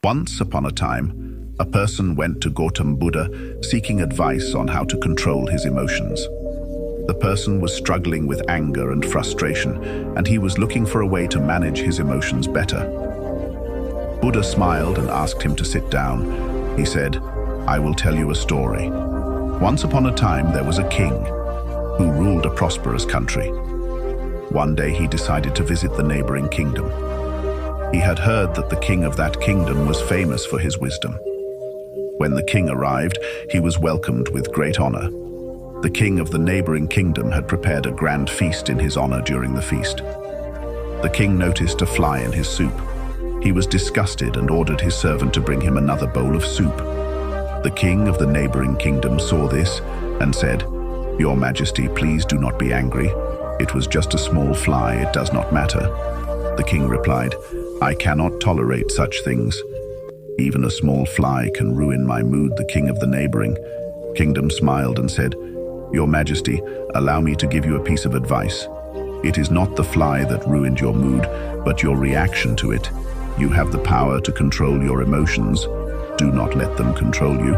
Once upon a time, a person went to Gautam Buddha seeking advice on how to control his emotions. The person was struggling with anger and frustration, and he was looking for a way to manage his emotions better. Buddha smiled and asked him to sit down. He said, "I will tell you a story. Once upon a time, there was a king who ruled a prosperous country. One day he decided to visit the neighboring kingdom. He had heard that the king of that kingdom was famous for his wisdom. When the king arrived, he was welcomed with great honor. The king of the neighboring kingdom had prepared a grand feast in his honor during the feast. The king noticed a fly in his soup. He was disgusted and ordered his servant to bring him another bowl of soup. The king of the neighboring kingdom saw this and said, "Your Majesty, please do not be angry. It was just a small fly, it does not matter." The king replied, "I cannot tolerate such things. Even a small fly can ruin my mood." The king of the neighboring kingdom smiled and said, "Your Majesty, allow me to give you a piece of advice. It is not the fly that ruined your mood, but your reaction to it. You have the power to control your emotions. Do not let them control you."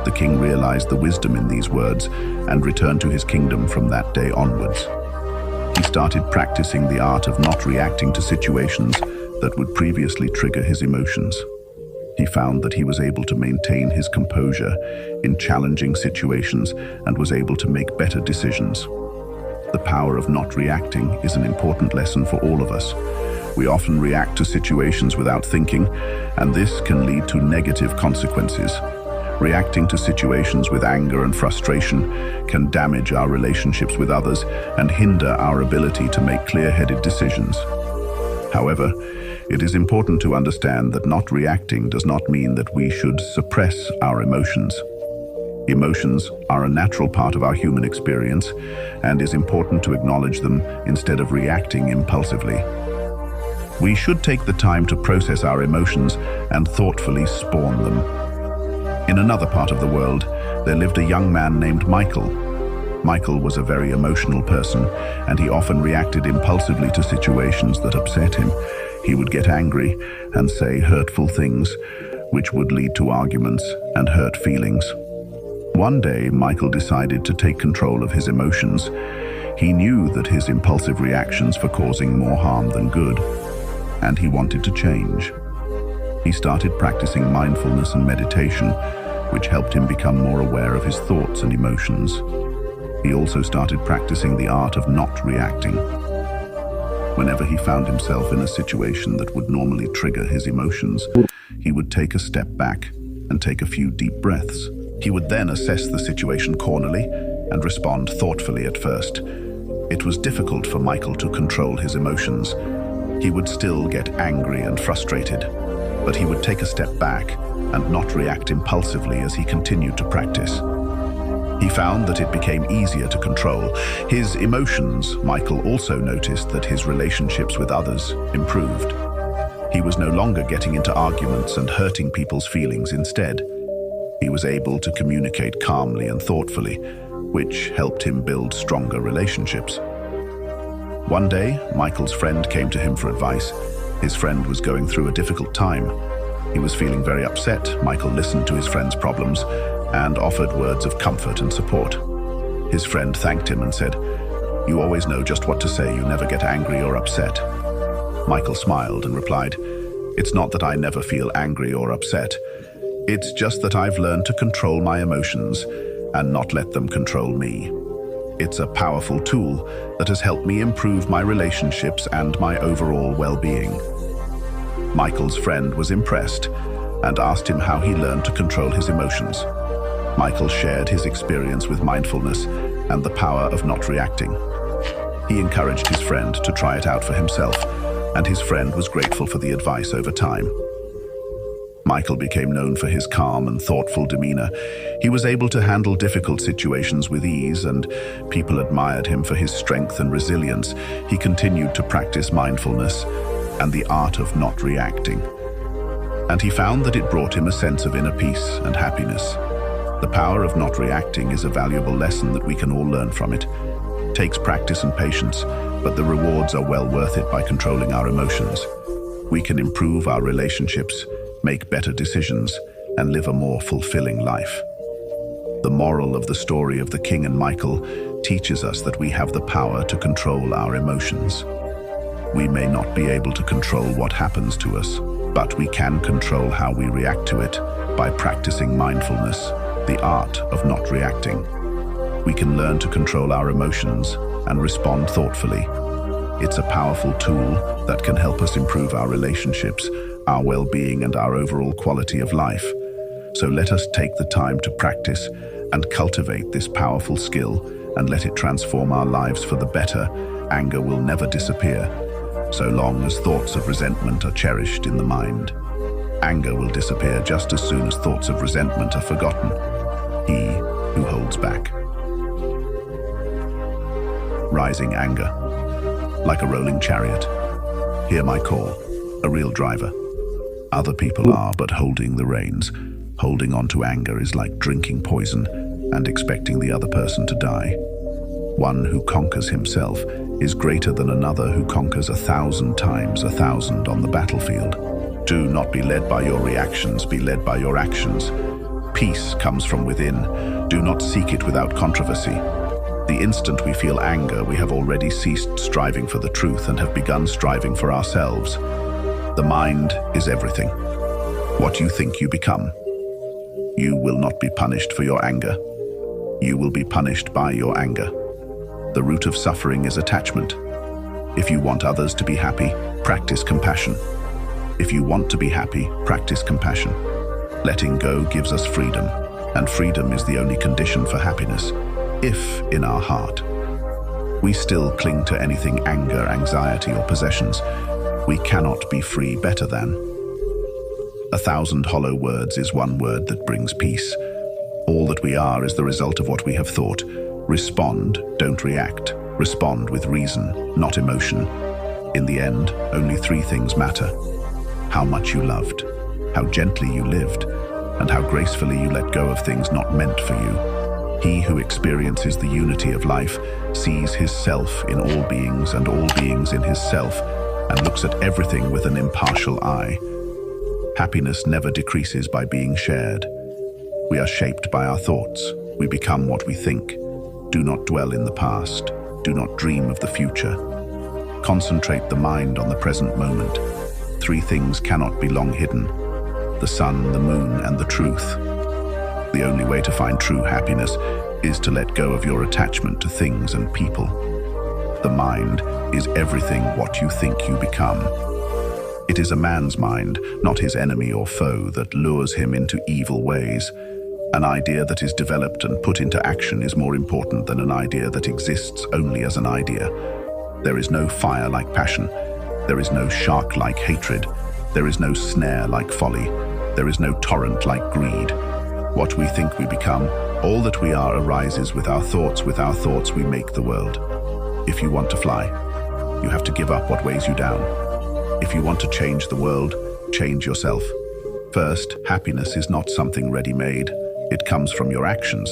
The king realized the wisdom in these words and returned to his kingdom from that day onwards. He started practicing the art of not reacting to situations that would previously trigger his emotions. He found that he was able to maintain his composure in challenging situations and was able to make better decisions. The power of not reacting is an important lesson for all of us. We often react to situations without thinking, and this can lead to negative consequences. Reacting to situations with anger and frustration can damage our relationships with others and hinder our ability to make clear-headed decisions. However, it is important to understand that not reacting does not mean that we should suppress our emotions. Emotions are a natural part of our human experience, and it is important to acknowledge them instead of reacting impulsively. We should take the time to process our emotions and thoughtfully spawn them. In another part of the world, there lived a young man named Michael. Michael was a very emotional person, and he often reacted impulsively to situations that upset him. He would get angry and say hurtful things, which would lead to arguments and hurt feelings. One day, Michael decided to take control of his emotions. He knew that his impulsive reactions were causing more harm than good, and he wanted to change. He started practicing mindfulness and meditation, which helped him become more aware of his thoughts and emotions. He also started practicing the art of not reacting. Whenever he found himself in a situation that would normally trigger his emotions, he would take a step back and take a few deep breaths. He would then assess the situation calmly and respond thoughtfully at first. It was difficult for Michael to control his emotions. He would still get angry and frustrated, but he would take a step back and not react impulsively as he continued to practice. He found that it became easier to control his emotions. Michael also noticed that his relationships with others improved. He was no longer getting into arguments and hurting people's feelings. Instead, he was able to communicate calmly and thoughtfully, which helped him build stronger relationships. One day, Michael's friend came to him for advice. His friend was going through a difficult time. He was feeling very upset. Michael listened to his friend's problems and offered words of comfort and support. His friend thanked him and said, "You always know just what to say. You never get angry or upset." Michael smiled and replied, "It's not that I never feel angry or upset. It's just that I've learned to control my emotions and not let them control me. It's a powerful tool that has helped me improve my relationships and my overall well-being." Michael's friend was impressed and asked him how he learned to control his emotions. Michael shared his experience with mindfulness and the power of not reacting. He encouraged his friend to try it out for himself, and his friend was grateful for the advice over time. Michael became known for his calm and thoughtful demeanor. He was able to handle difficult situations with ease, and people admired him for his strength and resilience. He continued to practice mindfulness and the art of not reacting, and he found that it brought him a sense of inner peace and happiness. The power of not reacting is a valuable lesson that we can all learn from it. It takes practice and patience, but the rewards are well worth it by controlling our emotions. We can improve our relationships, make better decisions, and live a more fulfilling life. The moral of the story of the King and Michael teaches us that we have the power to control our emotions. We may not be able to control what happens to us, but we can control how we react to it by practicing mindfulness, the art of not reacting. We can learn to control our emotions and respond thoughtfully. It's a powerful tool that can help us improve our relationships, our well-being, and our overall quality of life. So let us take the time to practice and cultivate this powerful skill and let it transform our lives for the better. Anger will never disappear, so long as thoughts of resentment are cherished in the mind. Anger will disappear just as soon as thoughts of resentment are forgotten. He who holds back. Rising anger. Like a rolling chariot. Hear my call, a real driver. Other people are but holding the reins. Holding on to anger is like drinking poison and expecting the other person to die. One who conquers himself is greater than another who conquers 1,000 times 1,000 on the battlefield. Do not be led by your reactions, be led by your actions. Peace comes from within. Do not seek it without controversy. The instant we feel anger, we have already ceased striving for the truth and have begun striving for ourselves. The mind is everything. What you think, you become. You will not be punished for your anger. You will be punished by your anger. The root of suffering is attachment. If you want others to be happy, practice compassion. If you want to be happy, practice compassion. Letting go gives us freedom, and freedom is the only condition for happiness. If, in our heart, we still cling to anything anger, anxiety, or possessions, we cannot be free better than. 1,000 hollow words is one word that brings peace. All that we are is the result of what we have thought. Respond, don't react. Respond with reason, not emotion. In the end, only 3 things matter. How much you loved, how gently you lived, and how gracefully you let go of things not meant for you. He who experiences the unity of life sees his self in all beings and all beings in his self, and looks at everything with an impartial eye. Happiness never decreases by being shared. We are shaped by our thoughts. We become what we think. Do not dwell in the past. Do not dream of the future. Concentrate the mind on the present moment. 3 things cannot be long hidden: the sun, the moon, and the truth. The only way to find true happiness is to let go of your attachment to things and people. The mind is everything what you think you become. It is a man's mind, not his enemy or foe, that lures him into evil ways. An idea that is developed and put into action is more important than an idea that exists only as an idea. There is no fire like passion. There is no shark like hatred. There is no snare like folly. There is no torrent like greed. What we think we become, all that we are arises with our thoughts. With our thoughts we make the world. If you want to fly, you have to give up what weighs you down. If you want to change the world, change yourself. First, happiness is not something ready-made. It comes from your actions.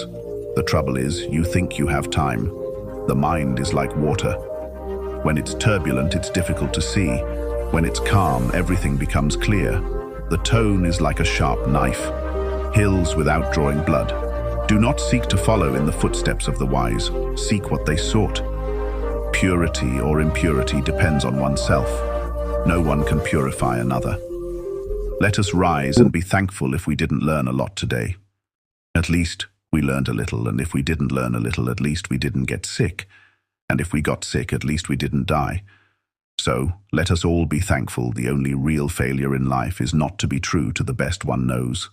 The trouble is, you think you have time. The mind is like water. When it's turbulent, it's difficult to see. When it's calm, everything becomes clear. The tone is like a sharp knife. Hills without drawing blood. Do not seek to follow in the footsteps of the wise. Seek what they sought. Purity or impurity depends on oneself. No one can purify another. Let us rise and be thankful if we didn't learn a lot today. At least we learned a little, and if we didn't learn a little, at least we didn't get sick. And if we got sick, at least we didn't die. So, let us all be thankful. The only real failure in life is not to be true to the best one knows.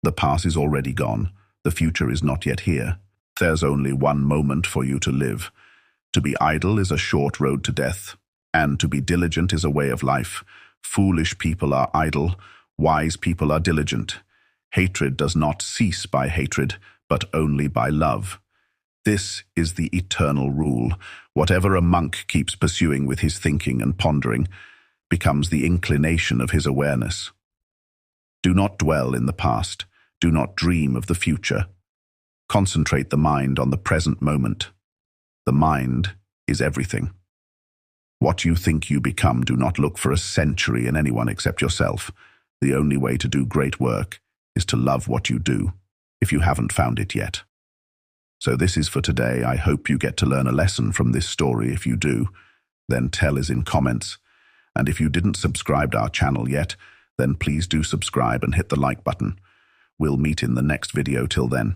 The past is already gone. The future is not yet here. There's only one moment for you to live. To be idle is a short road to death, and to be diligent is a way of life. Foolish people are idle, wise people are diligent. Hatred does not cease by hatred, but only by love. This is the eternal rule. Whatever a monk keeps pursuing with his thinking and pondering becomes the inclination of his awareness. Do not dwell in the past. Do not dream of the future. Concentrate the mind on the present moment. The mind is everything. What you think you become, do not look for a century in anyone except yourself. The only way to do great work is to love what you do, if you haven't found it yet. So this is for today. I hope you get to learn a lesson from this story. If you do, then tell us in comments. And if you didn't subscribe to our channel yet, then please do subscribe and hit the like button. We'll meet in the next video. Till then,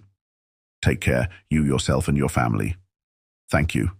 take care, you, yourself, and your family. Thank you.